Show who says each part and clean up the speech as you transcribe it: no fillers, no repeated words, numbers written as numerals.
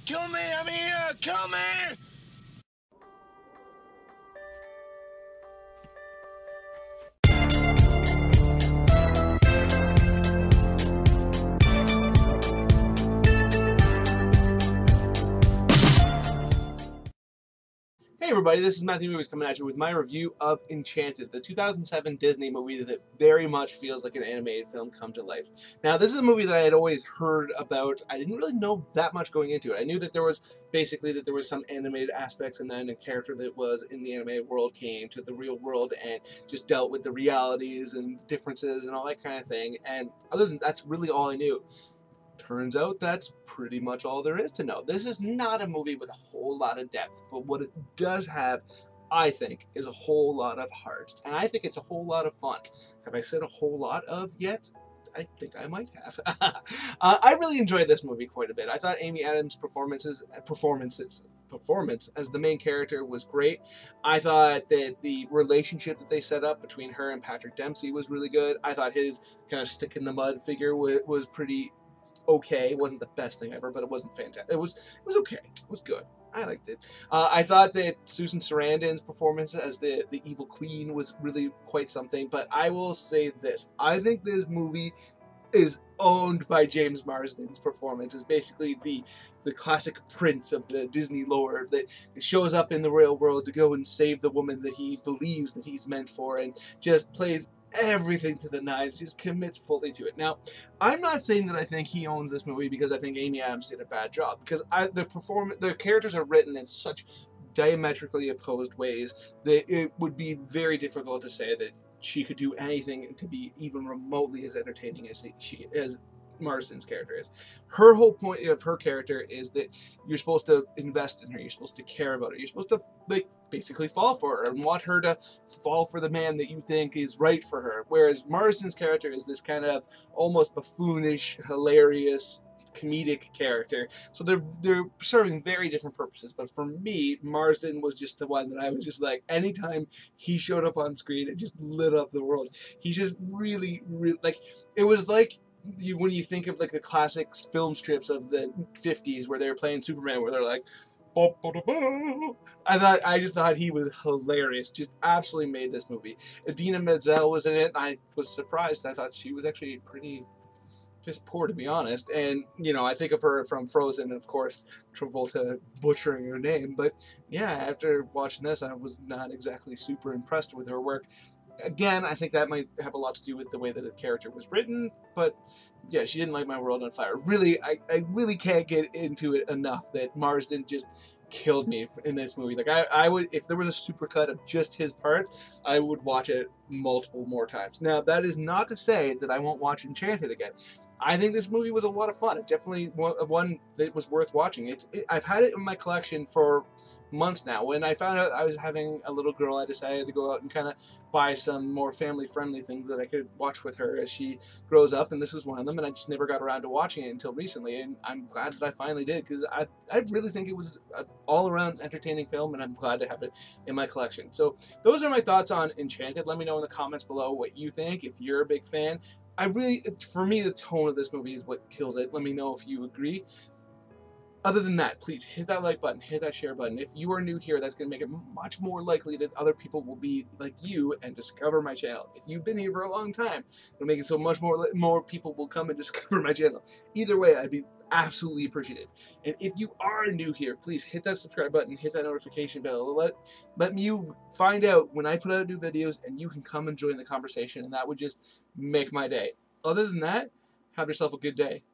Speaker 1: Kill me, I'm here! Kill me!
Speaker 2: Hey everybody, this is Matthew Movies coming at you with my review of Enchanted, the 2007 Disney movie that very much feels like an animated film come to life. Now, this is a movie that I had always heard about. I didn't really know that much going into it. I knew that there was some animated aspects, and then a character that was in the animated world came to the real world and just dealt with the realities and differences and all that kind of thing. And other than that's really all I knew. Turns out that's pretty much all there is to know. This is not a movie with a whole lot of depth, but what it does have, I think, is a whole lot of heart. And I think it's a whole lot of fun. Have I said a whole lot of yet? I think I might have. I really enjoyed this movie quite a bit. I thought Amy Adams' performance as the main character was great. I thought that the relationship that they set up between her and Patrick Dempsey was really good. I thought his kind of stick in the mud figure was pretty okay. It wasn't the best thing ever, but it wasn't fantastic. It was okay. It was good. I liked it. I thought that Susan Sarandon's performance as the evil queen was really quite something, but I will say this. I think this movie is owned by James Marsden's performance. Is basically the classic prince of the Disney lore that shows up in the real world to go and save the woman that he believes that he's meant for, and just plays everything to the nines, just commits fully to it. Now, I'm not saying that I think he owns this movie because I think Amy Adams did a bad job, because the characters are written in such diametrically opposed ways that it would be very difficult to say that she could do anything to be even remotely as entertaining as Marsden's character is. Her whole point of her character is that you're supposed to invest in her, you're supposed to care about her, you're supposed to basically fall for her and want her to fall for the man that you think is right for her. Whereas Marsden's character is this kind of almost buffoonish, hilarious, comedic character. So they're serving very different purposes. But for me, Marsden was just the one that I was just like, anytime he showed up on screen, it just lit up the world. He just really, like, it was like when you think of like the classic film strips of the 50s where they were playing Superman, where they're like, I just thought he was hilarious. Just absolutely made this movie. Idina Menzel was in it, and I was surprised. I thought she was actually pretty just poor, to be honest. And, you know, I think of her from Frozen, and of course, Travolta butchering her name. But yeah, after watching this, I was not exactly super impressed with her work. Again, I think that might have a lot to do with the way that the character was written, but yeah, she didn't light my world on fire. Really, I really can't get into it enough that Marsden just killed me in this movie. Like, I would, if there was a supercut of just his parts, I would watch it multiple more times. Now, that is not to say that I won't watch Enchanted again. I think this movie was a lot of fun. It definitely one that was worth watching. I've had it in my collection for months now. When I found out I was having a little girl, I decided to go out and kind of buy some more family-friendly things that I could watch with her as she grows up, and this was one of them, and I just never got around to watching it until recently, and I'm glad that I finally did, because I really think it was an all-around entertaining film, and I'm glad to have it in my collection. So those are my thoughts on Enchanted. Let me know in the comments below what you think, if you're a big fan. For me, the tone of this movie is what kills it. Let me know if you agree. Other than that, please hit that like button, hit that share button. If you are new here, that's going to make it much more likely that other people will be like you and discover my channel. If you've been here for a long time, it'll make it so much more people will come and discover my channel. Either way, I'd be absolutely appreciative. And if you are new here, please hit that subscribe button, hit that notification bell. Let me find out when I put out new videos, and you can come and join the conversation, and that would just make my day. Other than that, have yourself a good day.